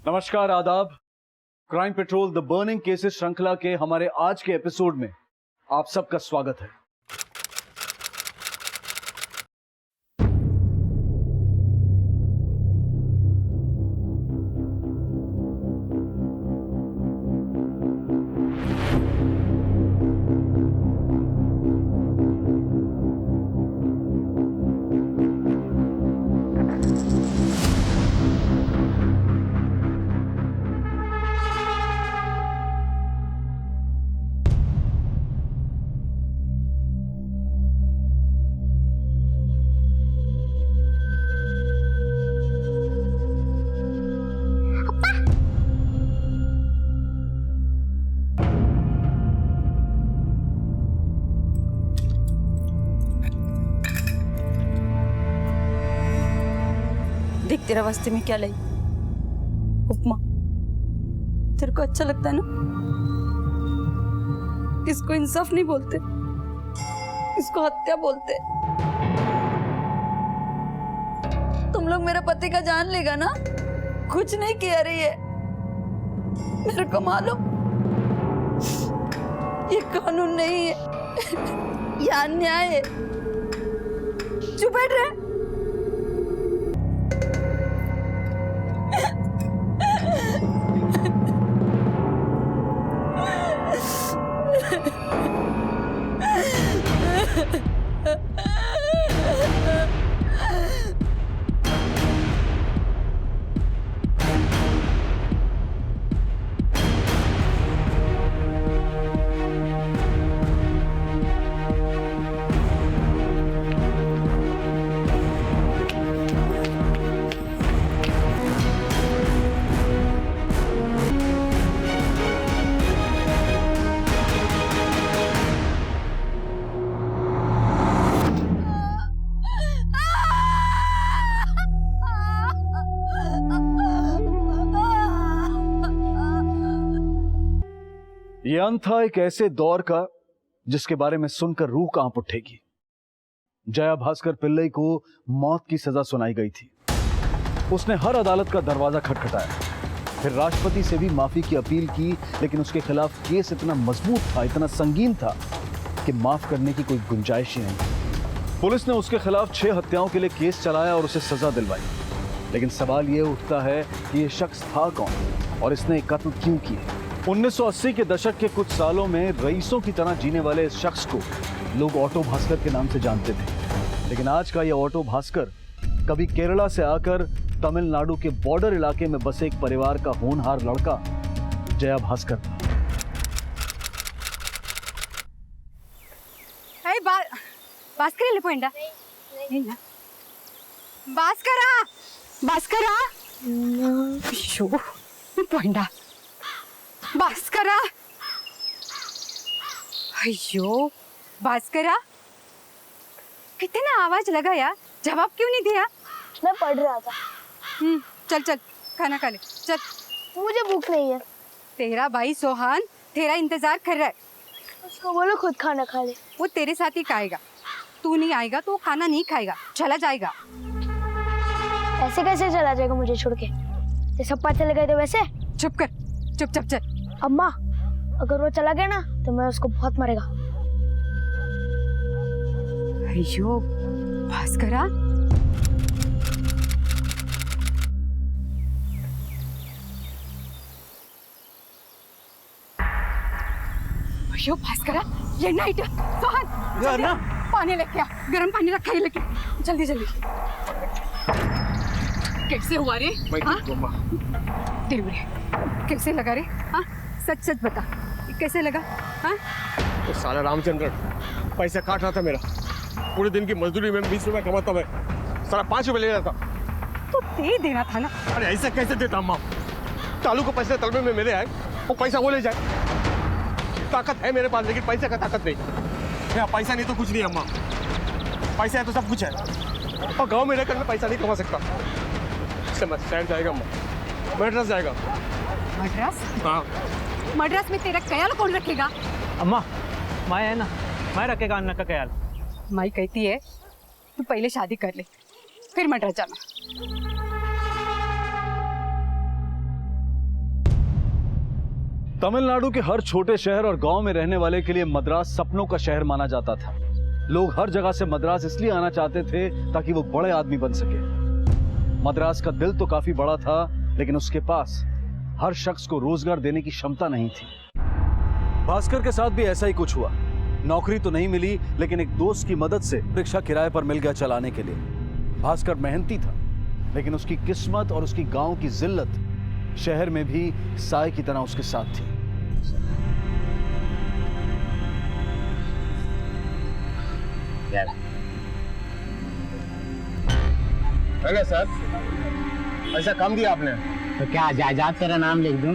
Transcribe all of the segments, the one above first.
नमस्कार, आदाब। Crime petrol the burning cases श्रृंखला के हमारे आज के एपिसोड में आप सबका स्वागत है। देख तेरा वास्ते में क्या लाई, उपमा। तेरे को अच्छा लगता है ना? इसको इंसाफ नहीं बोलते, इसको हत्या बोलते। तुम लोग मेरे पति का जान लेगा ना? कुछ नहीं किया रही है, मेरे को मालूम। ये कानून नहीं है, ये अन्याय है। चुप बैठ रहे। ये अंत था एक ऐसे दौर का जिसके बारे में सुनकर रूह कांप उठेगी। जया भास्कर पिल्लई को मौत की सजा सुनाई गई थी। उसने हर अदालत का दरवाजा खटखटाया, फिर राष्ट्रपति से भी माफी की अपील की, लेकिन उसके खिलाफ केस इतना मजबूत था, इतना संगीन था कि माफ करने की कोई गुंजाइश ही नहीं। पुलिस ने उसके खिलाफ 6 हत्याओं के लिए केस चलाया और उसे सजा दिलवाई। लेकिन सवाल यह उठता है कि यह शख्स था कौन और इसने कत्ल क्यों किए। 1980 के दशक के कुछ सालों में रईसों की तरह जीने वाले इस शख्स को लोग ऑटो भास्कर के नाम से जानते थे। लेकिन आज का यह ऑटो भास्कर कभी केरला से आकर तमिलनाडु के बॉर्डर इलाके में बसे एक परिवार का होनहार लड़का जया भास्कर था। भास्कर వెళ్ళిపోయిందా? భాస్కరా భాస్కరా అయ్యో పోయిందా? भास्करा, अयो भास्करा, कितना आवाज लगाया, जवाब क्यों नहीं दिया? मैं पढ़ रहा था। चल चल खाना खा ले, चल। मुझे भूख नहीं है। तेरा भाई सोहान तेरा इंतजार कर रहा है। उसको बोलो खुद खाना खा ले। वो तेरे साथ ही खाएगा, तू नहीं आएगा तो वो खाना नहीं खाएगा, चला जाएगा। ऐसे कैसे चला जाएगा मुझे छोड़ के? जैसे सब चले गए थे वैसे? चुप कर, चुपचाप चल। अम्मा, अगर वो चला गया ना तो मैं उसको बहुत मारेगा। अयो भास्करा, अयो भास्करा, ये नाइट सोहन ना पानी लेके आ, गर्म पानी रखा है, लेके जल्दी जल्दी। कैसे हुआ रे? कैसे लगा रे? हाँ सच सच बता, कैसे लगा? हाँ तो साला रामचंद्र पैसा काट रहा था मेरा। पूरे दिन की मजदूरी में 20 रुपए कमाता मैं, साला 5 रुपए ले रहा था। तो दे देना था ना। अरे ऐसा कैसे देता अम्मा? चालू को पैसे तलबे में मेरे आए, वो पैसा वो ले जाए। ताकत है मेरे पास, लेकिन पैसे का ताकत नहीं। यहाँ पैसा नहीं तो कुछ नहीं अम्मा, पैसा है तो सब कुछ है। और गाँव में रहकर मैं पैसा नहीं कमा सकता। इसलिए मैं शहर जाएगा अम्मा, मद्रास जाएगा। मद्रास? हाँ। मद्रास में तेरा ख्याल कौन रखेगा? अम्मा, माया है ना, मैं रखेगा अन्ना का ख्याल। माई कहती है तू पहले शादी कर ले, फिर मद्रास जाना। तमिलनाडु के हर छोटे शहर और गांव में रहने वाले के लिए मद्रास सपनों का शहर माना जाता था। लोग हर जगह से मद्रास इसलिए आना चाहते थे ताकि वो बड़े आदमी बन सके। मद्रास का दिल तो काफी बड़ा था, लेकिन उसके पास हर शख्स को रोजगार देने की क्षमता नहीं थी। भास्कर के साथ भी ऐसा ही कुछ हुआ। नौकरी तो नहीं मिली, लेकिन एक दोस्त की मदद से रिक्शा किराए पर मिल गया चलाने के लिए। भास्कर मेहनती था, लेकिन उसकी किस्मत और उसकी गांव की जिल्लत शहर में भी साय की तरह उसके साथ थी। अरे सर, ऐसा काम दिया आपने। तो क्या जायदाद तेरा नाम लिख दूं?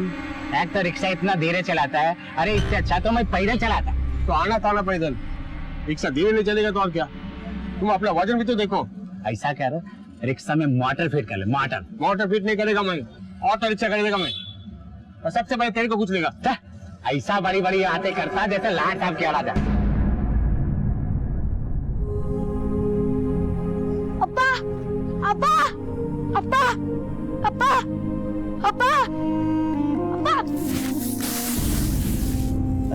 एक तो रिक्शा इतना धीरे चलाता है, अरे इससे अच्छा तो मैं पैदल चलाता। तो आना था ना पैदल, रिक्शा धीरे नहीं चलेगा तो और क्या। तुम अपना वजन भी तो देखो। ऐसा कर, रिक्शा में मोटर फिट कर ले। मोटर फिट नहीं करेगा मैं, ऑटो रिक्शा करेगा मैं। और सबसे पहले तेरे को पूछ लेगा। ऐसा बड़ी बड़ी बातें करता जैसे लाट आप क्या था। अब्बा अब्बा अब्बा अब्बा अब्बा अब्बा।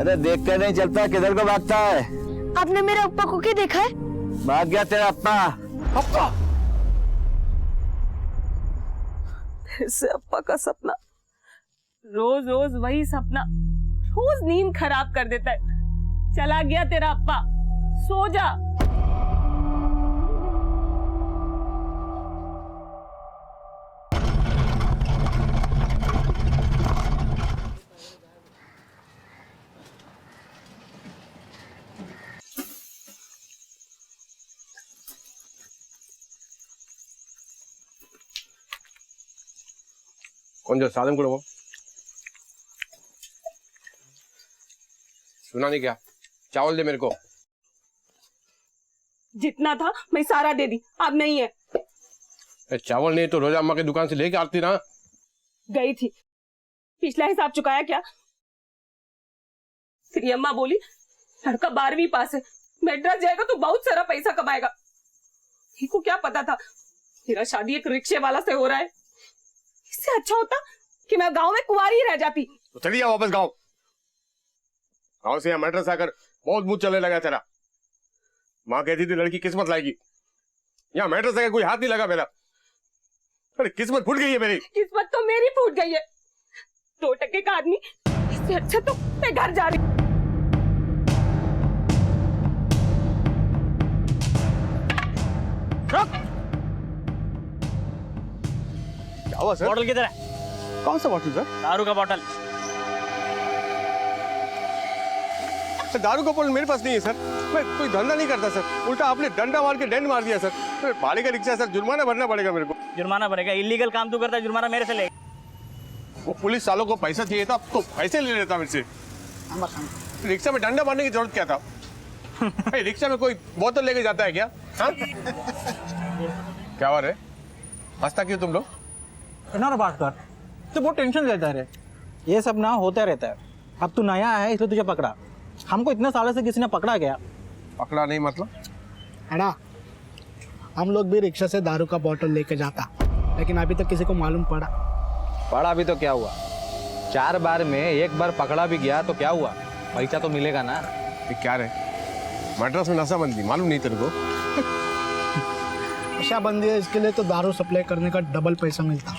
अरे देखते नहीं चलता, किधर को भागता है? आपने मेरे अब्बा को क्या देखा है? भाग गया तेरा अप्पा। अप्पा फिर से अप्पा का सपना, रोज रोज वही सपना, रोज नींद खराब कर देता है। चला गया तेरा अप्पा, सो जा। कौन जो साधन करो वो सुना नहीं क्या? चावल दे मेरे को। जितना था मैं सारा दे दी, अब नहीं है। चावल नहीं तो रोजा अम्मा की दुकान से लेके आती ना। गई थी, पिछला हिसाब चुकाया क्या? फिर अम्मा बोली लड़का 12वीं पास है, मेड्रास जाएगा तो बहुत सारा पैसा कमाएगा। को क्या पता था मेरा शादी एक रिक्शे वाला से हो रहा है। इससे अच्छा होता कि मैं गांव में कुंवारी ही रह जाती। तो चलिए वापस गांव। गांव से यहाँ मेड्रास आकर बहुत मुंह चलने लगा तेरा। माँ कहती थी लड़की किस्मत लाएगी, यहाँ मेड्रास आकर कोई हाथ नहीं लगा मेरा। अरे किस्मत फूट गई है मेरी। किस्मत तो मेरी फूट गई है। 2% का आदमी, इससे अच्छा तो मैं घर जा रही। क्या हुआ सर? बॉटल किधर है? कौन सा बॉटल सर? दारू का बॉटल। दारू का बॉटल मेरे पास नहीं है सर। मैं कोई धंधा नहीं करता सर। उल्टा आपने डंडा मार के डेंट मार दिया सर। भाड़े का रिक्शा सर, जुर्माना भरना पड़ेगा मेरे को। जुर्माना भरेगा? इलीगल काम तू करता है, जुर्माना मेरे से ले। वो पुलिस सालों को पैसा चाहिए था तो पैसे ले लेता मेरे से। रिक्शा में डंडा मारने की जरूरत क्या था? रिक्शा में कोई बोतल लेके जाता है क्या? हाँ? क्या हो रहा है? हंसता क्यों तुम लोग? ना बात कर, तो बहुत टेंशन लेता है। ये सब ना होता रहता है। अब तू नया है इसलिए तुझे पकड़ा। हमको इतने सालों से किसी ने पकड़ा गया। पकड़ा नहीं मतलब? अड़ा, हम लोग भी रिक्शा से दारू का बोतल लेके जाता, लेकिन अभी तक किसी को मालूम पड़ा भी तो क्या हुआ? 4 बार में 1 बार पकड़ा भी गया तो क्या हुआ? पैसा तो मिलेगा ना। ये क्या रे? मद्रास में नशाबंदी मालूम नहीं तेरे को? नशाबंदी है, इसके लिए तो दारू सप्लाई करने का डबल पैसा मिलता।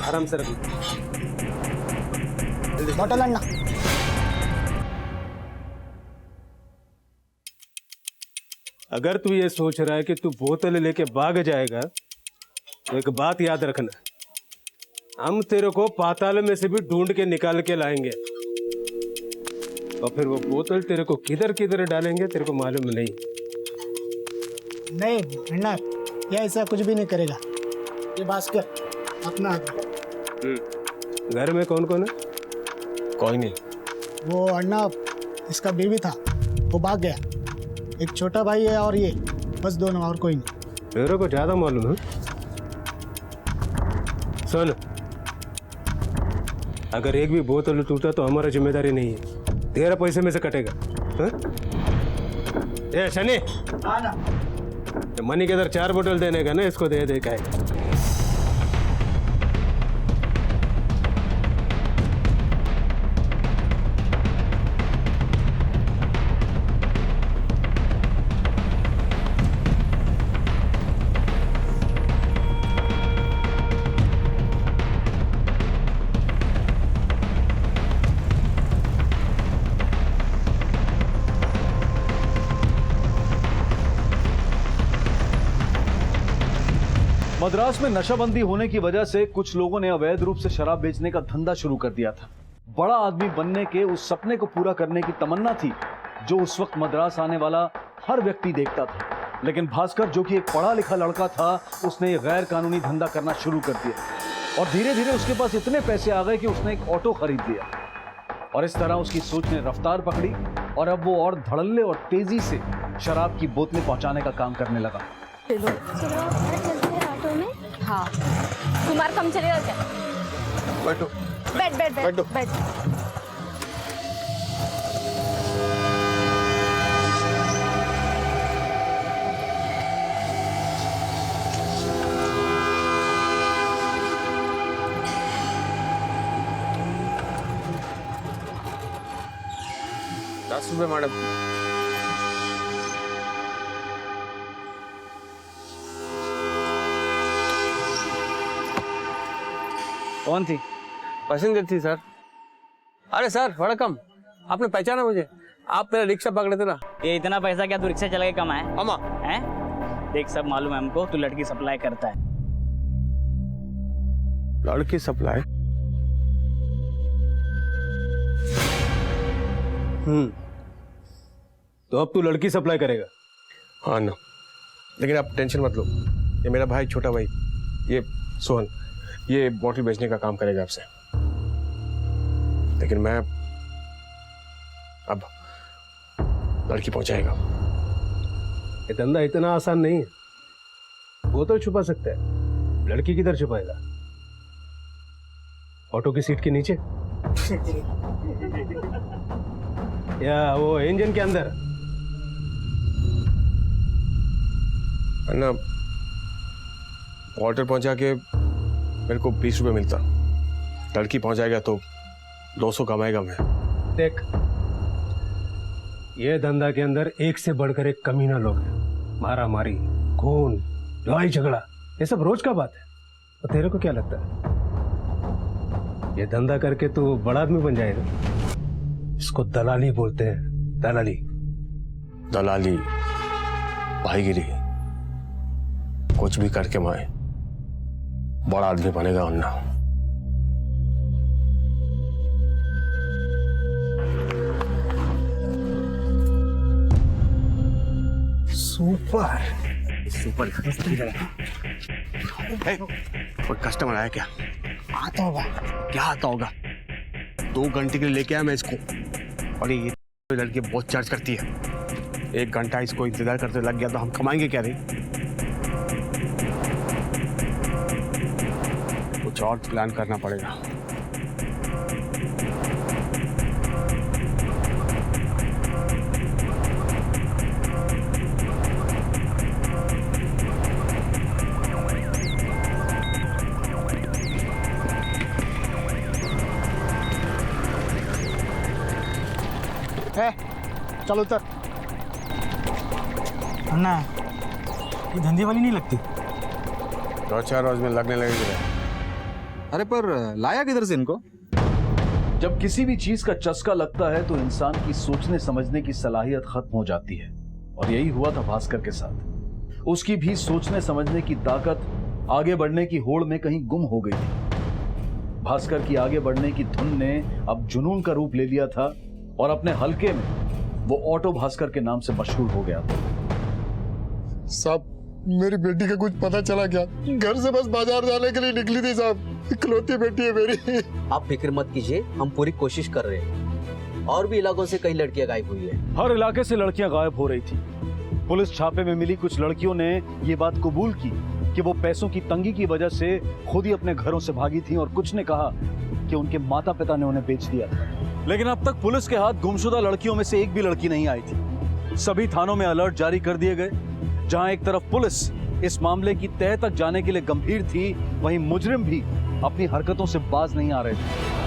आराम से रखो। बोतल अन्ना। अगर तू ये सोच रहा है कि तू बोतल लेके भाग जाएगा तो एक बात याद रखना, हम तेरे को पाताल में से भी ढूंढ के निकाल के लाएंगे और फिर वो बोतल तेरे को किधर किधर डालेंगे तेरे को मालूम नहीं। नहीं अन्ना, ये ऐसा कुछ भी नहीं करेगा। ये भास्कर अपना आदमी। घर में कौन कौन है? कोई नहीं। वो अन्ना, इसका बीवी था, वो भाग गया। एक छोटा भाई है और ये, बस दोनों, और कोई नहीं। मेरे को ज्यादा मालूम है। सुन, अगर एक भी बोतल टूटा तो हमारा जिम्मेदारी नहीं है, तेरा पैसे में से कटेगा। हाँ? ए शनि, मनी के इधर 4 बोतल देने का ना, इसको दे दे का है। मद्रास में नशाबंदी होने की वजह से कुछ लोगों ने अवैध रूप से शराब बेचने का धंधा शुरू कर दिया था। बड़ा आदमी बनने के उस सपने को पूरा करने की तमन्ना थी जो उस वक्त मद्रास आने वाला हर व्यक्ति देखता था। लेकिन भास्कर, जो कि एक पढ़ा लिखा लड़का था, उसने एक गैर कानूनी धंधा करना शुरू कर दिया और धीरे धीरे उसके पास इतने पैसे आ गए कि उसने एक ऑटो खरीद लिया। और इस तरह उसकी सोच ने रफ्तार पकड़ी और अब वो और धड़ल्ले और तेजी से शराब की बोतलें पहुंचाने का काम करने लगा। हाँ, कुमार कम चलेगा क्या? बैठो बैठ बैठ बैठ बैठो। बैठ। ₹10 मैडम। कौन थी? पैसेंजर थी सर। अरे सर वड़कम, आपने पहचाना मुझे? आप मेरा रिक्शा पकड़े थे ना। ये इतना पैसा क्या तू रिक्शा चला के कमाए? अम्मा हैं? देख, सब मालूम है हमको, तू लड़की सप्लाई करता है। लड़की सप्लाई? तो अब तू लड़की सप्लाई करेगा? हाँ ना, लेकिन आप टेंशन मत लो, ये मेरा भाई, छोटा भाई, ये सोहन, ये बॉटल बेचने का काम करेगा आपसे। लेकिन मैं अब लड़की पहुंचाएगा। ये धंधा इतना आसान नहीं है। बोतल छुपा सकता है, लड़की किधर छुपाएगा? ऑटो की सीट के नीचे या वो इंजन के अंदर? ना, बॉटल पहुंचा के मेरे को 20 रुपए मिलता, लड़की पहुंचाएगा तो 200 कमाएगा मैं। देख, ये धंधा के अंदर एक से बढ़कर एक कमीना लोग हैं। मारा मारी, खून, लड़ाई झगड़ा, ये सब रोज का बात है। तो तेरे को क्या लगता है ये धंधा करके तू बड़ा आदमी बन जाएगा? इसको दलाली बोलते हैं, दलाली। दलाली, भाईगिरी, कुछ भी करके मैं बड़ा आदमी बनेगा वरना। Super super. कोई कस्टमर आया क्या? आता होगा। क्या आता होगा? 2 घंटे के लिए लेके आया मैं इसको, और ये लड़की बहुत चार्ज करती है। 1 घंटा इसको इंतजार करते लग गया तो हम कमाएंगे क्या रे? कुछ और प्लान करना पड़ेगा। चलो उतर। अन्ना, ये धंधे वाली नहीं लगती। 2-4 रोज में लगने लगेगी। अरे पर लाया किधर से इनको? जब किसी भी चीज का चस्का लगता है तो इंसान की सोचने समझने की सलाहियत खत्म हो जाती है, और यही हुआ था भास्कर के साथ। उसकी भी सोचने समझने की ताकत आगे बढ़ने की होड़ में कहीं गुम हो गई थी। भास्कर की आगे बढ़ने की धुन ने अब जुनून का रूप ले लिया था और अपने हलके में वो ऑटो भास्कर के नाम से मशहूर हो गया था। साहब, मेरी बेटी का कुछ पता चला क्या? घर से बस बाजार जाने के लिए निकली थी साहब, इकलौती बेटी है मेरी। आप फिक्र मत कीजिए, हम पूरी कोशिश कर रहे हैं। और भी इलाकों से कई लड़कियां गायब हुई है। हर इलाके से लड़कियां गायब हो रही थी। पुलिस छापे में मिली कुछ लड़कियों ने ये बात कबूल की कि वो पैसों की तंगी की वजह से खुद ही अपने घरों से भागी थी और कुछ ने कहा कि उनके माता पिता ने उन्हें बेच दिया था। लेकिन अब तक पुलिस के हाथ गुमशुदा लड़कियों में से एक भी लड़की नहीं आई थी। सभी थानों में अलर्ट जारी कर दिए गए। जहां एक तरफ पुलिस इस मामले की तह तक जाने के लिए गंभीर थी, वहीं मुजरिम भी अपनी हरकतों से बाज नहीं आ रहे थे।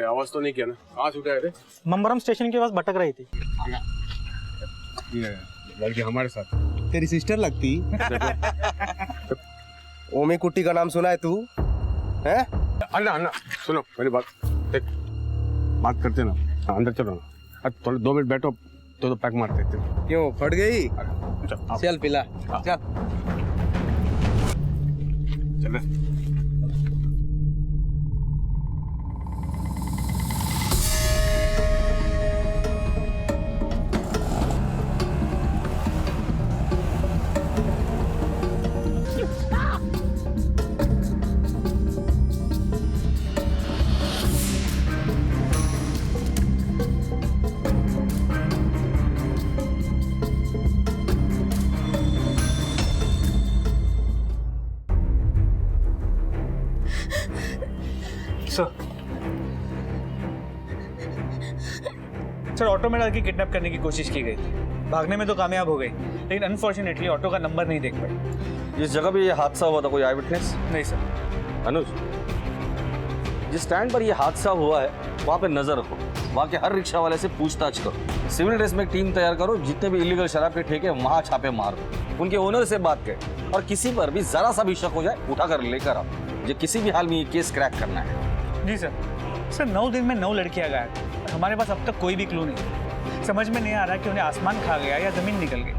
आवाज तो नहीं किया ना? कहाँ से उठाए थे? मम्बरम स्टेशन के पास भटक रही थी। ये लड़की हमारे साथ। तेरी सिस्टर लगती। ओमी कुट्टी का नाम सुना है तू? हैं? अन्ना अन्ना सुनो मेरी बात, देख बात करते ना, अंदर चलो ना, थोड़े 2 मिनट बैठो तो पैक मार देते। क्यों फट गई? चल पिला चल चल। सर ऑटो में डाल के किडनैप करने की कोशिश की गई थी। भागने में तो कामयाब हो गई, लेकिन अनफॉर्चुनेटली ऑटो का नंबर नहीं देख पाई। जिस जगह पे ये हादसा हुआ था कोई आई विटनेस? नहीं सर। अनुज, जिस स्टैंड पर ये हादसा हुआ है वहाँ पे नजर रखो, वहाँ के हर रिक्शा वाले से पूछताछ करो, सिविल ड्रेस में एक टीम तैयार करो, जितने भी इलीगल शराब के ठेके वहाँ छापे मार दो, उनके ओनर से बात करें और किसी पर भी जरा सा भी शक हो जाए उठा कर लेकर आओ। ये किसी भी हाल में ये केस क्रैक करना है। जी सर। सर 9 दिन में 9 लड़कियां गायब, हमारे पास अब तक कोई भी क्लू नहीं। समझ में नहीं आ रहा कि उन्हें आसमान खा गया या जमीन निकल गई।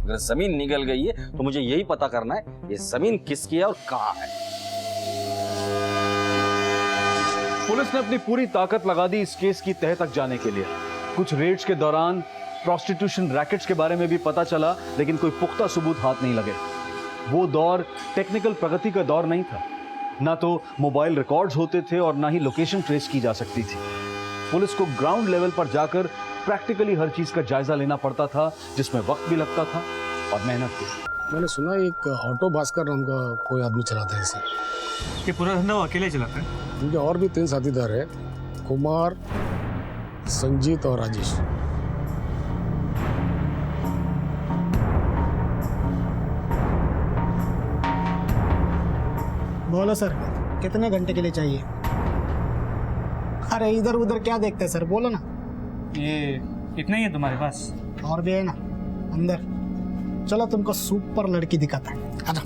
अगर जमीन निकल गई है तो मुझे यही पता करना है ये जमीन किसकी है और कहाँ है। पुलिस ने अपनी पूरी ताकत लगा दी इस केस की तह तक जाने के लिए। कुछ रेड्स के दौरान प्रोस्टिट्यूशन रैकेट्स के बारे में भी पता चला, लेकिन कोई पुख्ता सबूत हाथ नहीं लगे। वो दौर टेक्निकल प्रगति का दौर नहीं था, ना तो मोबाइल रिकॉर्ड्स होते थे और ना ही लोकेशन ट्रेस की जा सकती थी। पुलिस को ग्राउंड लेवल पर जाकर प्रैक्टिकली हर चीज का जायजा लेना पड़ता था, जिसमें वक्त भी लगता था और मेहनत भी। मैंने सुना एक ऑटो भास्कर नाम का कोई आदमी चलाता है इसे। ये पूरा धंधा वो अकेले चलाता है? उनके और भी 3 साथीदार है, कुमार, संजीत और राजेश। बोलो सर, कितने घंटे के लिए चाहिए? अरे इधर उधर क्या देखते हैं सर, बोलो ना। ये इतना ही है तुम्हारे पास? और भी है ना अंदर। चलो तुमको सुपर लड़की दिखाता है, आजा।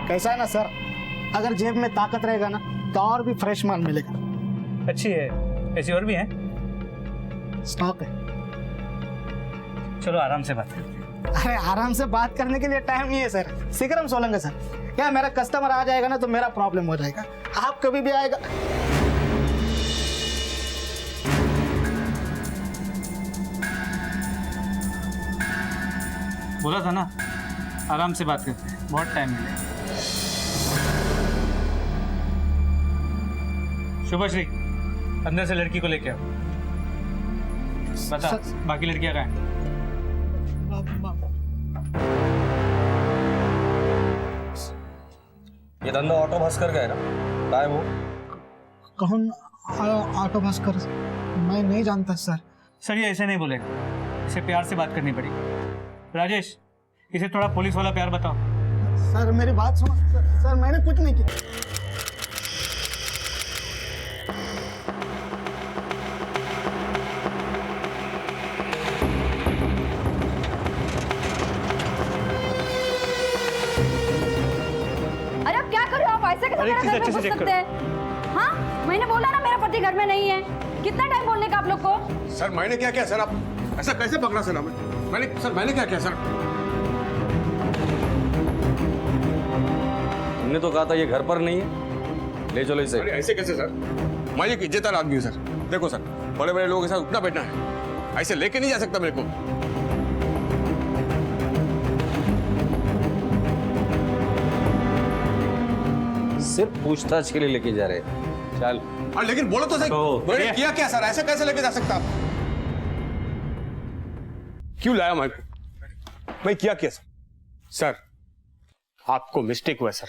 कैसा है ना सर, अगर जेब में ताकत रहेगा ना तो और भी फ्रेश माल मिलेगा। अच्छी है, ऐसी और भी है? स्टॉक है। चलो आराम से बात करते हैं। अरे आराम से बात करने के लिए टाइम नहीं है सर, शीघ्रम सोलेंगे सर। क्या मेरा कस्टमर आ जाएगा ना तो मेरा प्रॉब्लम हो जाएगा, आप कभी भी आएगा। बोला था ना आराम से बात करते हैं, बहुत टाइम मिलेगा। शुभश्री, अंदर से लड़की को लेके आओ। बता बाकी लड़कियां कहाँ हैं? ये धंधा ऑटो भास्कर का है ना? कहाँ है वो? कौन ऑटो भास्कर? मैं नहीं जानता सर। सर ये ऐसे नहीं बोलेगा, इसे प्यार से बात करनी पड़ेगी। राजेश, इसे थोड़ा पुलिस वाला प्यार बताओ। सर मेरी बात सुनो सर, मैंने कुछ नहीं किया। अरे आप क्या कर रहे हो? आप ऐसे कैसे मेरा घर में घुस सकते हैं? हाँ, मैंने बोला ना मेरा पति घर में नहीं है। कितना टाइम बोलने का आप लोग को? सर मैंने क्या किया सर? आप ऐसा कैसे पकड़ा सर हमें? मैंने क्या किया सर? तुमने तो कहा था ये घर पर नहीं है, ले चलो इसे। अरे ऐसे कैसे सर? मैं एक इज्जतदार आदमी हूँ सर। देखो सर, बड़े बड़े लोगों के साथ उठना बैठना है, ऐसे लेके नहीं जा सकता मेरे को। सिर्फ पूछताछ के लिए लेके जा रहे हैं, चल। लेकिन बोलो तो सही, मैंने किया क्या सर? ऐसे कैसे लेके जा सकता? क्यों लाया मैं किया क्या सर? सर आपको मिस्टेक हुआ है सर,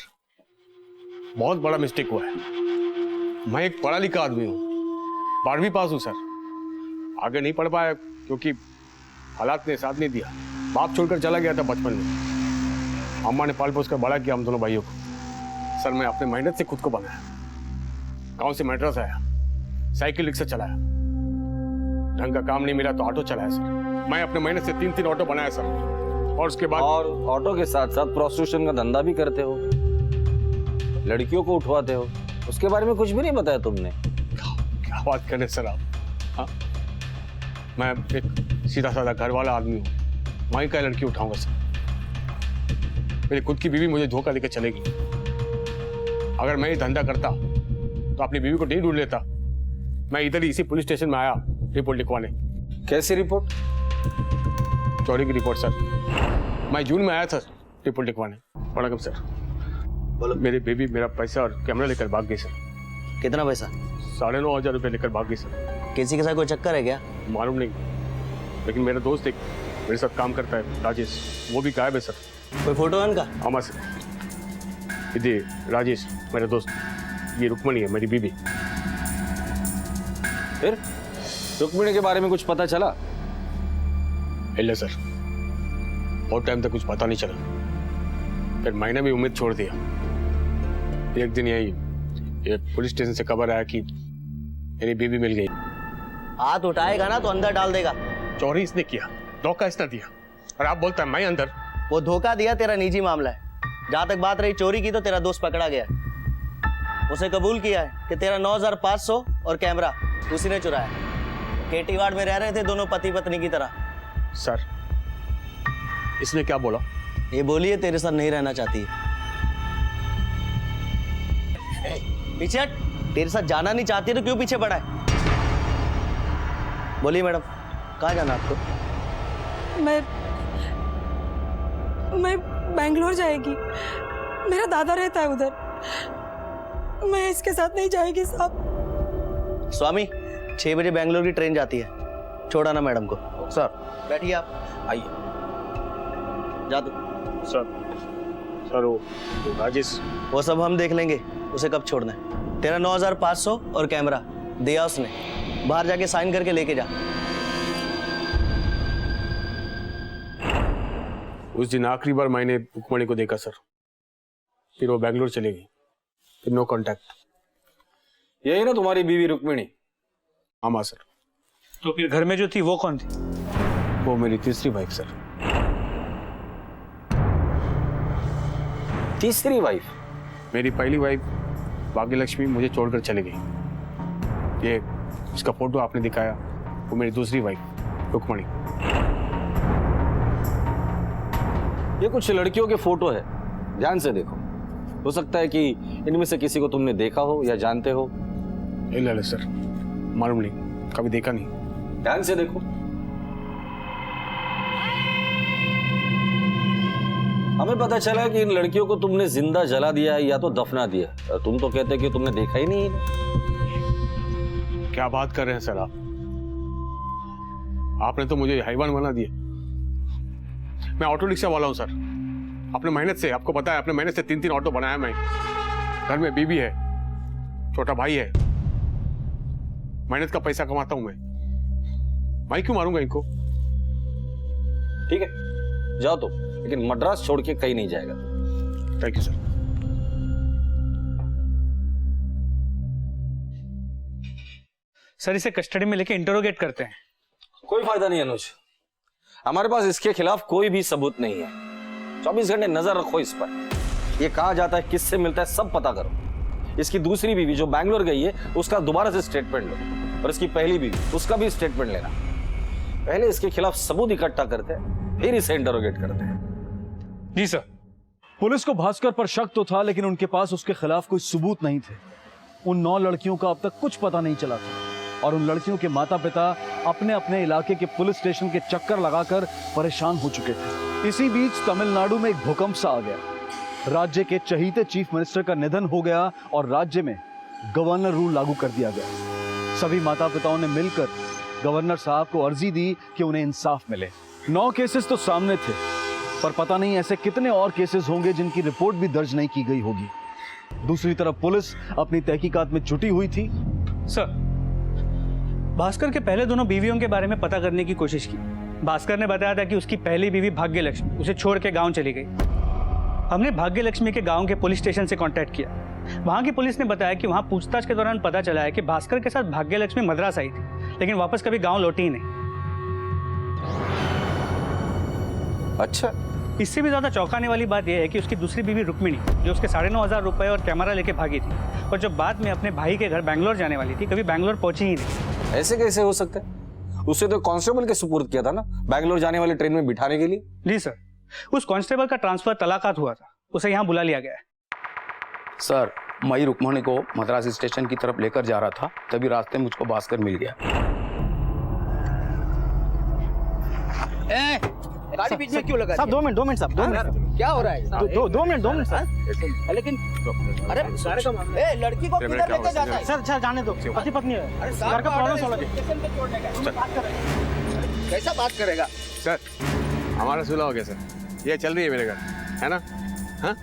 बहुत बड़ा मिस्टेक हुआ है। मैं एक पढ़ा लिखा आदमी हूँ, 12वीं पास हूँ सर। आगे नहीं पढ़ पाया क्योंकि हालात ने साथ नहीं दिया। बाप छोड़कर चला गया था बचपन में, अम्मा ने पाल पोस कर बड़ा किया हम दोनों भाइयों को। सर मैं अपने मेहनत से खुद को बनाया, गांव से मैड्रास आया, साइकिल रिक्शा चलाया, ढंग का काम नहीं मिला तो ऑटो चलाया सर। मैं अपने मेहनत से 3 ऑटो बनाया सर। और उसके बाद और ऑटो के साथ साथ प्रोस्टिट्यूशन का धंधा भी करते हो, लड़कियों को उठवाते हो, उसके बारे में कुछ भी नहीं बताया तुमने। क्या बात कर रहे सर आप? हाँ? मैं एक सीधा साधा घर वाला आदमी हूँ, वहीं का लड़की उठाऊंगा सर? मेरी खुद की बीवी मुझे धोखा देकर चलेगी। अगर मैं ये धंधा करता तो अपनी बीवी को नहीं ढूंढ लेता। मैं इधर ही इसी पुलिस स्टेशन में आया रिपोर्ट लिखवाने। कैसी रिपोर्ट? चोरी की रिपोर्ट सर। मैं जून में आया था रिपोर्ट लिखवाने। वणकम सर। बोलो। मेरी बेबी मेरा पैसा और कैमरा लेकर भाग गई सर। कितना पैसा? 9,500 रुपये लेकर भाग गई सर। किसी के साथ कोई चक्कर है क्या? मालूम नहीं, लेकिन मेरा दोस्त एक मेरे साथ काम करता है, राजेश, वो भी गायब है सर। कोई फोटो है उनका? हाँ सर, ये राजेश मेरा दोस्त, ये रुक्मणी है मेरी बीबी। फिर रुक्मिणी के बारे में कुछ पता चला? इल्ले सर, बहुत टाइम तक कुछ पता नहीं चला। फिर मैंने भी उम्मीद छोड़ दिया। एक दिन ये पुलिस स्टेशन से खबर आया कि मेरी बीबी मिल गई। हाथ उठाएगा ना तो अंदर डाल देगा। चोरी इसने किया, धोखा इसने दिया, और आप बोलता है मैं अंदर। वो धोखा दिया तेरा निजी मामला है। जहां तक बात रही चोरी की, तो तेरा दोस्त पकड़ा गया है। उसे कबूल किया है कि तेरा 9,500 और कैमरा उसी ने चुराया। केटी वार्ड में रह रहे थे दोनों पति पत्नी की तरह। सर इसने क्या बोला? ये बोली है तेरे साथ नहीं रहना चाहती। पीछे हट, तेरे साथ जाना नहीं चाहती तो क्यों पीछे पड़ा है? बोलिए मैडम, कहाँ जाना आपको? मैं बेंगलोर जाएगी, मेरा दादा रहता है उधर। मैं इसके साथ नहीं जाएगी साहब। स्वामी, 6 बजे बेंगलोर की ट्रेन जाती है, छोड़ा ना मैडम को। सर बैठिए आप। आइए। जा तू। सर वो राजेश, वो सब हम देख लेंगे, उसे कब छोड़ना है। तेरा 9,500 और कैमरा दिया उसने, बाहर जाके साइन करके लेके जा। उस दिन आखिरी बार मैंने रुक्मणी को देखा सर, फिर वो बेंगलोर चली गई, फिर नो कांटेक्ट। यही ना तुम्हारी बीवी रुक्मिणी? हाँ सर। तो फिर घर में जो थी वो कौन थी? वो मेरी तीसरी वाइफ सर। तीसरी वाइफ? मेरी पहली वाइफ भाग्यलक्ष्मी मुझे छोड़कर चली गई। ये उसका फोटो आपने दिखाया, वो मेरी दूसरी वाइफ रुक्मणी। ये कुछ लड़कियों के फोटो है, ध्यान से देखो। हो सकता है कि इनमें से किसी को तुमने देखा हो या जानते हो। नहीं सर, मालूम नहीं, कभी देखा नहीं। ध्यान से देखो। हमें पता चला कि इन लड़कियों को तुमने जिंदा जला दिया है या तो दफना दिया। तुम तो कहते कि तुमने देखा ही नहीं है। क्या बात कर रहे हैं सर आप? आपने तो मुझे हैवान बना दिया। मैं ऑटो रिक्शा वाला हूं सर, अपने मेहनत से, आपको पता है, अपने मेहनत से 3 ऑटो बनाया मैं। घर में बीबी है, छोटा भाई है, मेहनत का पैसा कमाता हूं मैं क्यों मारूंगा इनको? ठीक है, जाओ तो, लेकिन मद्रास छोड़ के कहीं नहीं जाएगा। Thank you sir. सर इसे कस्टडी में लेके इंटरोगेट करते हैं। कोई फायदा नहीं अनुज, हमारे पास इसके खिलाफ कोई भी सबूत नहीं है। 24 घंटे नजर रखो इस पर। ये कहाँ जाता है, किससे मिलता है, सब पता करो। इसकी दूसरी बीवी जो बैंगलोर गई है, उसका दोबारा से स्टेटमेंट लो, और इसकी पहली बीवी, उसका भी स्टेटमेंट लेना। पहले इसके खिलाफ सबूत इकट्ठा करते हैं, फिर इसे इंटरोगेट करते हैं। जी सर। पुलिस को भास्कर पर शक तो था, लेकिन उनके पास उसके खिलाफ कोई सबूत नहीं थे। उन 9 लड़कियों का अब तक कुछ पता नहीं चला था, और उन लड़कियों के माता पिता अपने अपने इलाके के पुलिस स्टेशन के चक्कर लगाकर परेशान हो चुके थे। इसी बीच तमिलनाडु में एक भूकंप सा आ गया। राज्य के चहीते चीफ मिनिस्टर का निधन हो गया और राज्य में गवर्नर रूल लागू कर दिया गया। सभी माता पिताओं ने मिलकर गवर्नर साहब को अर्जी दी कि उन्हें इंसाफ मिले। 9 केसेस तो सामने थे, पर पता नहीं ऐसे कितने और केसेस होंगे जिनकी रिपोर्ट भी दर्ज नहीं की गई होगी। दूसरी तरफ पुलिस अपनी तहकीकात में जुटी हुई थी। सर, भास्कर के पहले दोनों बीवियों के बारे में पता करने की कोशिश की। भास्कर ने बताया था कि उसकी पहली बीवी भाग्य लक्ष्मी उसे छोड़ के गांव चली गई। हमने भाग्य लक्ष्मी के गांव के पुलिस स्टेशन से कांटेक्ट किया। वहां की पुलिस ने बताया कि वहां पूछताछ के दौरान पता चला है कि भास्कर के साथ भाग्य लक्ष्मी मद्रास आई थी, लेकिन वापस कभी गांव लौटी ही नहीं। अच्छा, इससे भी ज्यादा चौंकाने वाली बात यह है कि उसकी दूसरी बीवी रुक्मिणी, जो उसके 9,500 रुपए और कैमरा लेके भागी थी और जो बाद में अपने भाई के घर बैंगलोर जाने वाली थी, कभी बैंगलोर पहुंची ही नहीं। ऐसे कैसे हो सकता है? उसे तो कांस्टेबल के सुपुर्द किया था ना, बैंगलोर जाने वाली ट्रेन में बिठाने के लिए। जी सर, उस कांस्टेबल का ट्रांसफर तलाकात हुआ था, उसे यहाँ बुला लिया गया है। सर, मैं रुक्मणी को मद्रास स्टेशन की तरफ लेकर जा रहा था, तभी रास्ते में मुझको भास्कर मिल गया। गाड़ी बीच में क्यों लगा? साहब 2 मिनट साहब, 2 मिनट। क्या हो रहा है? 2 मिनट साहब। लेकिन अरे लड़की को किधर लेकर जाता है? सर जाने दो, पति पत्नी है, घर का प्रॉब्लम सॉल्व है। कैसा बात करेगा? सर, हमारा सुलह हो गया सर, ये चल रही है मेरे घर, है ना? हाँ,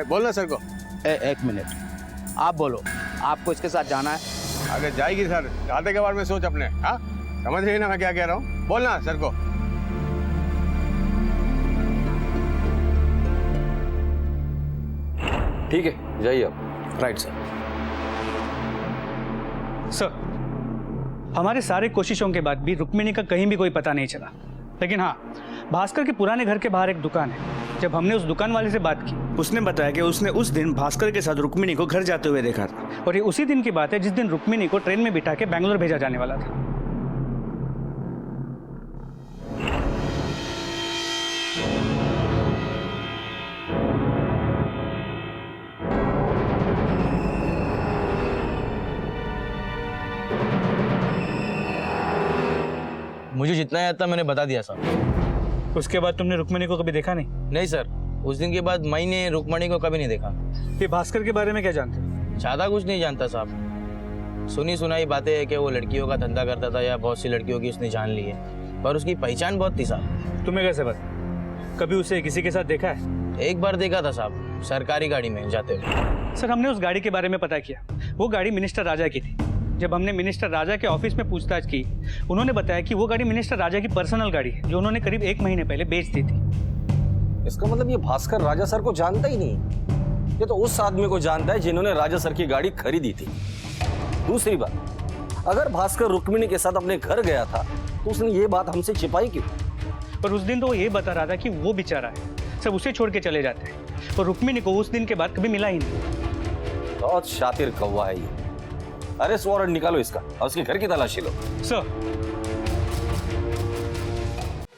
बोलना सर को। एक मिनट, आप बोलो, आपको इसके साथ जाना है? अगर जाएगी सर, जाते के बारे में सोच अपने। हाँ, समझ रही ना मैं क्या कह रहा हूँ? बोलना सर को। ठीक है, जाइए आप। Right sir. सर, हमारे सारे कोशिशों के बाद भी रुक्मिणी का कहीं भी कोई पता नहीं चला। लेकिन हाँ, भास्कर के पुराने घर के बाहर एक दुकान है। जब हमने उस दुकान वाले से बात की, उसने बताया कि उसने उस दिन भास्कर के साथ रुक्मिणी को घर जाते हुए देखा था, और ये उसी दिन की बात है जिस दिन रुक्मिणी को ट्रेन में बिठा के बैंगलोर भेजा जाने वाला था। मुझे जितना याद था मैंने बता दिया साहब। उसके बाद तुमने रुक्मिणी को कभी देखा नहीं? नहीं सर, उस दिन के बाद मैंने रुक्मिणी को कभी नहीं देखा। ये भास्कर के बारे में क्या जानते हो? ज्यादा कुछ नहीं जानता साहब। सुनी सुनाई बातें है कि वो लड़कियों का धंधा करता था या बहुत सी लड़कियों की उसने जान ली है, पर उसकी पहचान बहुत थी साहब। तुम्हें कैसे पता? कभी उसे किसी के साथ देखा है? एक बार देखा था साहब, सरकारी गाड़ी में जाते हुए। सर, हमने उस गाड़ी के बारे में पता किया। वो गाड़ी मिनिस्टर राजा की थी। जब हमने मिनिस्टर राजा के ऑफिस में पूछताछ की, उन्होंने बताया कि वो गाड़ी मिनिस्टर राजा की पर्सनल गाड़ी है, जो उन्होंने करीब 1 महीने पहले बेच दी थी। इसका मतलब ये भास्कर राजा सर को जानता ही नहीं। ये तो उस आदमी को जानता है जिन्होंने राजा सर की गाड़ी खरीदी थी। दूसरी बात, अगर भास्कर रुक्मिणी के साथ अपने घर गया था तो उसने ये बात हमसे छिपाई क्यों? पर उस दिन तो वो ये बता रहा था कि वो बेचारा है, सब उसे छोड़ के चले जाते हैं, और रुक्मिणी को उस दिन के बाद कभी मिला ही नहीं। बहुत शातिर कौवा है ये। अरेस्ट वारंट निकालो इसका और उसके घर की तलाशी लो। सर,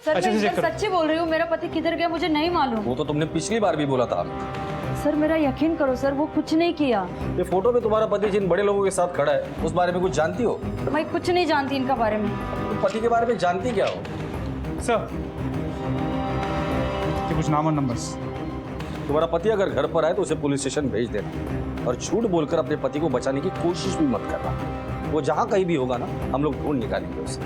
सर मैं इस बार सच्ची बोल रही हूँ, मेरा पति किधर गया मुझे नहीं मालूम। वो तो तुमने पिछली बार भी बोला था। सर मेरा यकीन करो सर, वो कुछ नहीं किया। ये फोटो में तुम्हारा पति जिन बड़े लोगों के साथ खड़ा है, उस बारे में कुछ जानती हो? मैं कुछ नहीं जानती इनका बारे में। तुम पति के बारे में जानती क्या हो? सर, कुछ नाम और नंबर्स। तुम्हारा पति अगर घर पर आए तो उसे पुलिस स्टेशन भेज देना, और झूठ बोलकर अपने पति को बचाने की कोशिश भी मत करना। वो जहां कहीं भी होगा ना, हम लोग ढूंढ निकालेंगे उसे।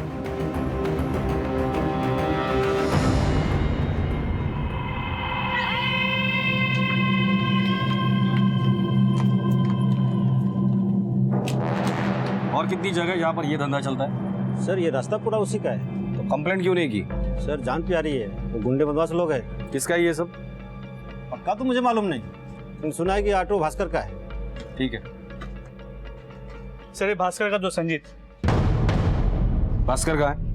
और कितनी जगह यहाँ पर ये धंधा चलता है? सर, ये रास्ता पूरा उसी का है। तो कंप्लेंट क्यों नहीं की? सर, जान प्यारी है, वो गुंडे बदमाश लोग हैं। किसका ये सब? पक्का तो मुझे मालूम नहीं, लेकिन सुना है कि ऑटो भास्कर का है। ठीक है सर, ये भास्कर का दोस्त संजीत। भास्कर का है?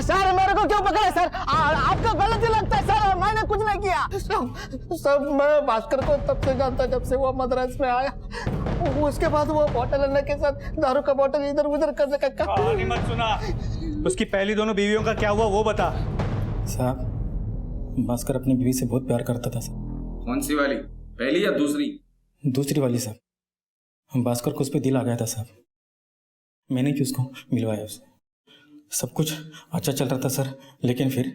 सर मेरे को क्यों पकड़े सर? आपको गलती लगता है सर, मैंने कुछ नहीं किया। सर मैं भास्कर को तब से जानता जब से वो मद्रास में आया। उसके बाद वो बॉटल लेने के साथ दारू का बॉटल इधर उधर करने का कहानी मत सुना। उसकी पहली दोनों बीवियों का क्या हुआ वो बता। साहब, भास्कर अपनी बीवी से बहुत प्यार करता था साहब। कौन सी वाली, पहली या दूसरी? दूसरी वाली साहब। भास्कर को उस पर दिल आ गया था साहब। मैंने क्यों उसको मिलवाया उससे। सब कुछ अच्छा चल रहा था सर, लेकिन फिर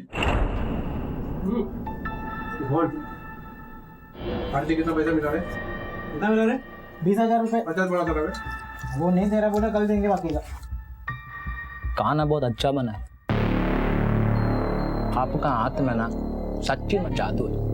आरती कितना पैसा मिला रहे? कितना मिला रहे? 20,000 रुपए। 50 बड़ा था। वो नहीं दे रहा, बोला कल देंगे बाकी का। खाना बहुत अच्छा बना है। आपका हाथ में ना सच्ची में जादू है।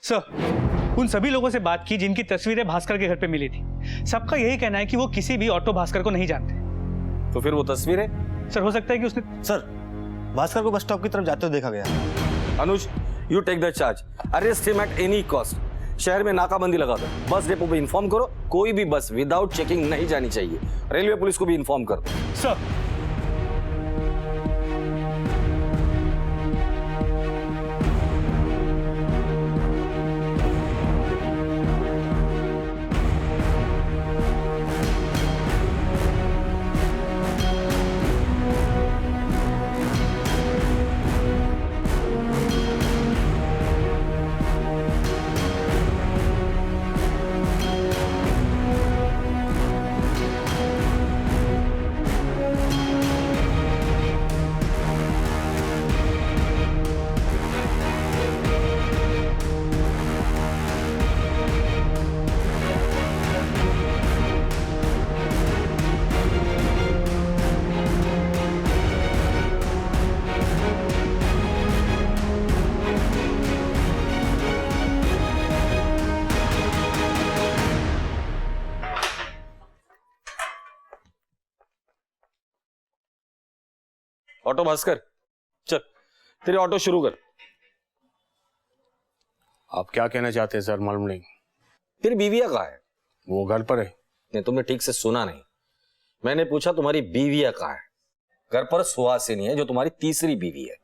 सर, उन सभी लोगों से बात की जिनकी तस्वीरें भास्कर के घर पे मिली थी। सबका यही कहना है कि वो किसी भी ऑटो भास्कर को नहीं जानते। तो फिर वो तस्वीरें? सर, हो सकता है कि उसने सर, भास्कर को बस स्टॉप की तरफ जाते हुए देखा गया। Anuj, you take the charge, arrest him at any cost. शहर में नाकाबंदी लगा दो, बस डिपो पे इन्फॉर्म करो, कोई भी बस विदाउट चेकिंग नहीं जानी चाहिए। रेलवे पुलिस को भी इन्फॉर्म कर दो। सर, ऑटो भास्कर, चल तेरी ऑटो शुरू कर। आप क्या कहना चाहते हैं सर? मालूम नहीं। तेरी बीविया कहाँ है? वो घर पर है। नहीं, तुमने ठीक से सुना नहीं। मैंने पूछा तुम्हारी बीविया कहाँ है? घर पर सुहासिनी है जो तुम्हारी तीसरी बीवी है।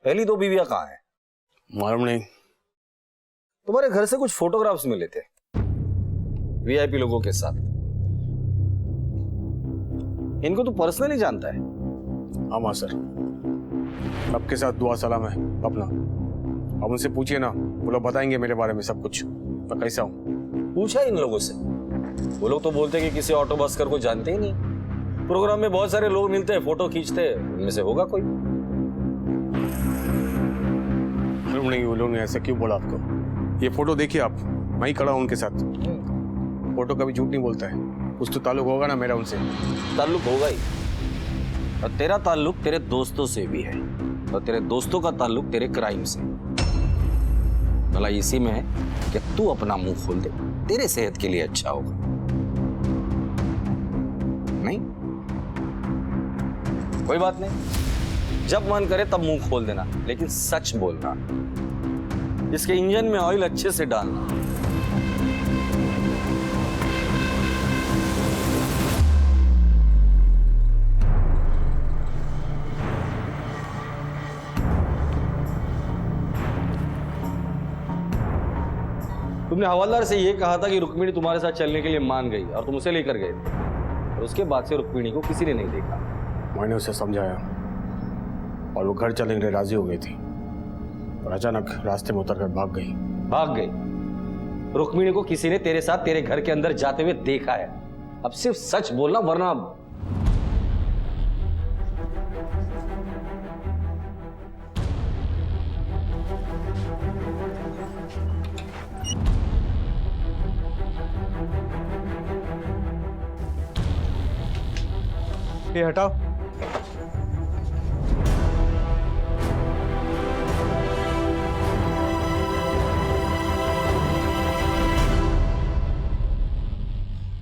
पहली दो बीविया कहाँ है? मालूम नहीं। तुम्हारे घर से कुछ फोटोग्राफ्स मिले थे वीआईपी लोगों के साथ। इनको तू पर्सनली जानता है? हाँ सर, सबके साथ दुआ सलाम है अपना। अब उनसे पूछिए ना, वो लोग बताएंगे मेरे बारे में सब कुछ, मैं कैसा हूँ। पूछा इन लोगों से, वो लोग तो बोलते कि किसी ऑटो भास्कर को जानते ही नहीं। प्रोग्राम में बहुत सारे लोग मिलते हैं, फोटो खींचते हैं, उनमें से होगा कोई? मालूम नहीं वो लोग ने ऐसा क्यों बोला आपको। ये फोटो देखिए आप, मैं ही खड़ा हूँ उनके साथ। फोटो कभी झूठ नहीं बोलता है। कुछ तो ताल्लुक होगा ना मेरा उनसे। ताल्लुक होगा ही, और तेरा ताल्लुक तेरे दोस्तों से भी है, और तेरे दोस्तों का ताल्लुक तेरे क्राइम से। भला इसी में है कि तू अपना मुंह खोल दे, तेरे सेहत के लिए अच्छा होगा। नहीं, कोई बात नहीं, जब मन करे तब मुंह खोल देना, लेकिन सच बोलना। इसके इंजन में ऑयल अच्छे से डालना। तुमने हवलदार से यह कहा था कि रुक्मिणी तुम्हारे साथ चलने के लिए मान गई और तुम उसे लेकर गए थे, और उसके बाद से रुक्मिणी को किसी ने नहीं देखा। मैंने उसे समझाया और वो घर चलने के लिए राजी हो गई थी, और अचानक रास्ते में उतरकर भाग गई। भाग गई? रुक्मिणी को किसी ने तेरे साथ तेरे घर के अंदर जाते हुए देखा है। अब सिर्फ सच बोलना, वरना ये हटाओ।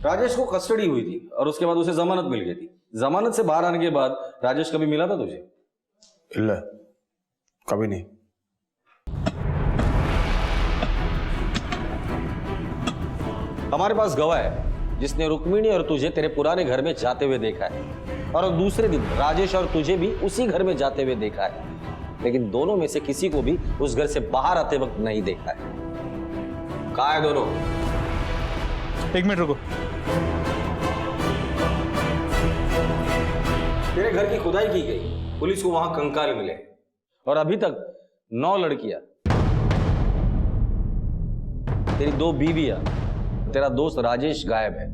राजेश को कस्टडी हुई थी और उसके बाद उसे जमानत मिल गई थी। जमानत से बाहर आने के बाद राजेश कभी मिला था तुझे? इल्ला, कभी नहीं। हमारे पास गवाह है जिसने रुक्मिणी और तुझे तेरे पुराने घर में जाते हुए देखा है, और दूसरे दिन राजेश और तुझे भी उसी घर में जाते हुए देखा है, लेकिन दोनों में से किसी को भी उस घर से बाहर आते वक्त नहीं देखा है। कहाँ है दोनों? एक मिनट रुको। तेरे घर की खुदाई की गई, पुलिस को वहां कंकाल मिले और अभी तक 9 लड़कियां, तेरी 2 बीवियां, तेरा दोस्त राजेश गायब है।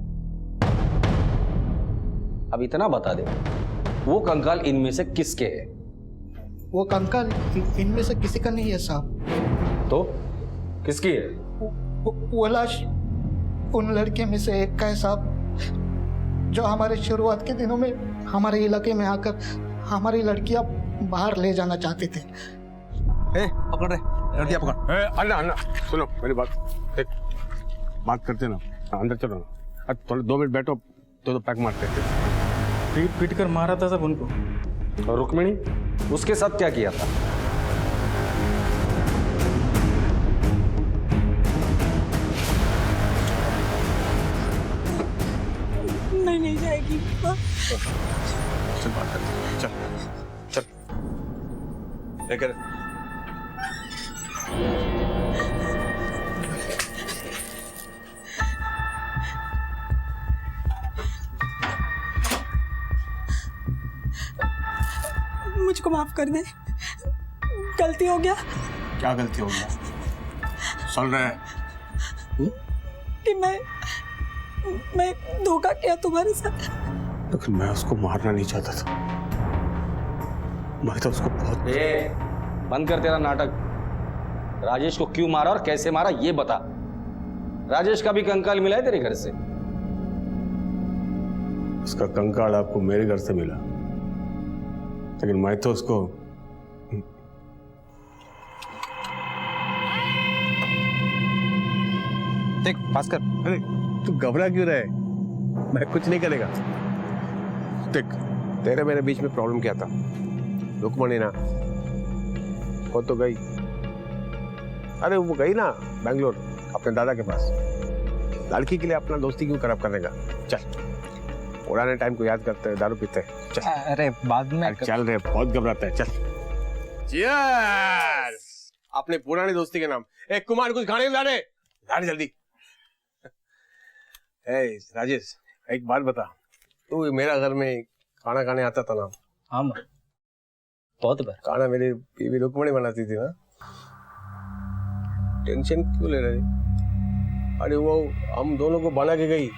अब इतना बता दे, वो कंकाल इनमें से किसके है? वो कंकाल इनमें से किसी का नहीं है साहब। तो किसकी है? वो लाश उन लड़कियों में से एक का है साहब, जो हमारे शुरुआत के दिनों में हमारे इलाके में आकर हमारी लड़कियां बाहर ले जाना चाहते थे। पकड़ रहे लड़कियां, पकड़। अन्ना अन्ना सुनो मेरी बात, देख बात करते ना, अंदर चलो ना, थोड़े 2 मिनट बैठो तो पैक मारते थे। पीट पीट कर मारा था सब उनको। और रुक्मिणी, उसके साथ क्या किया था? नहीं जाएगी। चल बात करते, चल चल लेकर। मुझको माफ कर दे, गलती हो गया। क्या गलती हो गया? सुन रहे हैं कि मैं धोखा किया तुम्हारे साथ। लेकिन मैं उसको मारना नहीं चाहता था, मैं तो उसको बहुत। बंद कर तेरा नाटक। राजेश को क्यों मारा और कैसे मारा ये बता। राजेश का भी कंकाल मिला है तेरे घर से? उसका कंकाल आपको मेरे घर से मिला, लेकिन मैं तो उसको देख भास्कर, अरे तू घबरा क्यों रहे? मैं कुछ नहीं करेगा। देख तेरे मेरे बीच में प्रॉब्लम क्या था? रुक्मणी ना, वो तो गई। अरे वो गई ना बैंगलोर अपने दादा के पास। लड़की के लिए अपना दोस्ती क्यों खराब करने का? चल पुराने टाइम को याद करते हैं, दारू पीते हैं। चल। अरे बाद में चल रहे, बहुत घबराता है। चल चीयर्स अपने पुरानी दोस्ती के नाम। एक कुमार कुछ खाने ला रहे, जल्दी। राजेश एक बात बता, तू मेरा घर में खाना खाने आता था ना? हाँ बहुत बार। खाना मेरी बीवी रुक्मणी बनाती थी ना। टेंशन क्यों ले रहे? अरे वो हम दोनों को बना के गई।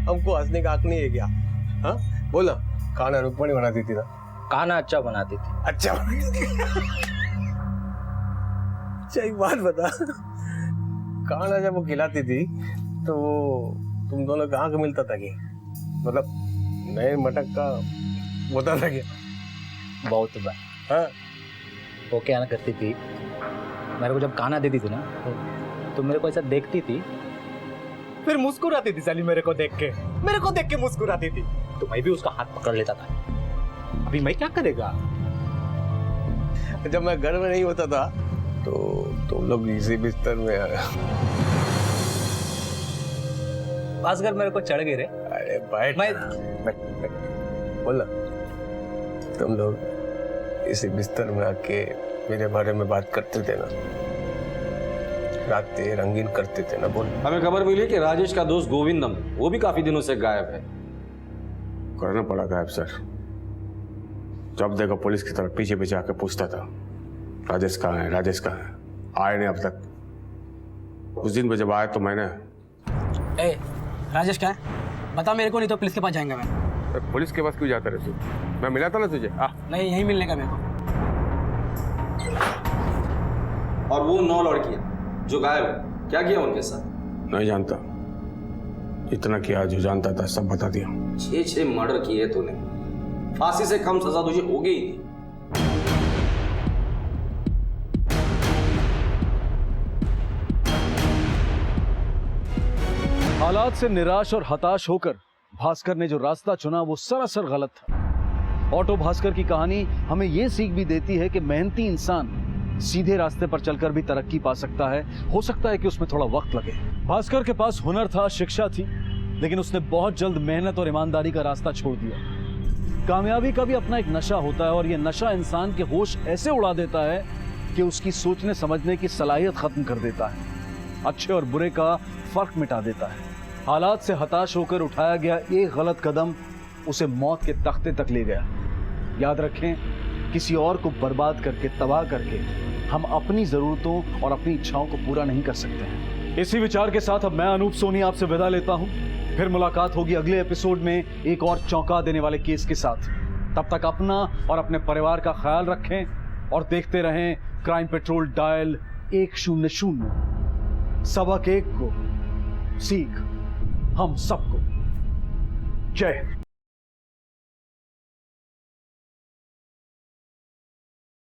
हमको हंसने का हक नहीं है क्या? हाँ बोला, खाना रुक्मणी बनाती थी ना। खाना अच्छा बनाती थी। अच्छा अच्छा एक बात बता, खाना जब वो खिलाती थी तो तुम दोनों का आंख मिलता था क्या? मतलब नए मटक का होता था क्या? बहुत बार। हाँ वो क्या करती थी, मेरे को जब खाना देती थी ना तो मेरे को ऐसा देखती थी, फिर मुस्कुराती थी। साली मेरे को देख के मुस्कुराती थी, तो मैं भी उसका हाथ पकड़ लेता था। अभी मैं क्या करेगा? जब मैं घर में नहीं होता था तो तुम लोग इसी बिस्तर में भास्कर मेरे को चढ़ गए रे। अरे बैठ बोला, तुम लोग इसी बिस्तर में आके मेरे बारे में बात करते थे ना, रातें रंगीन करते थे ना। बोल। हमें खबर मिली कि राजेश का दोस्त गोविंदम, वो भी काफी दिनों से गायब है। करना पड़ा गायब सर। जब देखो पुलिस की तरफ पीछे पीछे आके पूछता था, राजेश कहाँ है, राजेश कहाँ है। आए नहीं अब तक। उस दिन पे जब आया तो मैंने, ए, राजेश क्या है बता मेरे को, नहीं तो पुलिस के पास जाएंगे। मैं पुलिस के पास क्यों जाता रहे? मैं मिला था ना तुझे। नहीं, यही मिलने का मेरे को। और वो 9 लड़कियां जो गायब है, क्या किया उनके साथ? नहीं जानता, इतना किया जो जानता था सब बता दिया। 6 मर्डर किए तूने, फांसी से कम सजा तुझे हो गई थी। हालात से निराश और हताश होकर भास्कर ने जो रास्ता चुना वो सरासर गलत था। ऑटो भास्कर की कहानी हमें यह सीख भी देती है कि मेहनती इंसान सीधे रास्ते पर चलकर भी तरक्की पा सकता है। हो सकता है कि उसमें थोड़ा वक्त लगे। भास्कर के पास हुनर था, शिक्षा थी, लेकिन उसने बहुत जल्द मेहनत और ईमानदारी का रास्ता छोड़ दिया। कामयाबी का भी अपना एक नशा होता है और यह नशा इंसान के होश ऐसे उड़ा देता है कि उसकी सोचने समझने की सलाहियत खत्म कर देता है, अच्छे और बुरे का फर्क मिटा देता है। हालात से हताश होकर उठाया गया एक गलत कदम उसे मौत के तख्ते तक ले गया। याद रखें, किसी और को बर्बाद करके, तबाह करके हम अपनी जरूरतों और अपनी इच्छाओं को पूरा नहीं कर सकते हैं। इसी विचार के साथ अब मैं अनूप सोनी आपसे विदा लेता हूं। फिर मुलाकात होगी अगले एपिसोड में एक और चौंका देने वाले केस के साथ। तब तक अपना और अपने परिवार का ख्याल रखें और देखते रहें क्राइम पेट्रोल डायल 100। सबक एक को सीख हम सबको। जय हिंद।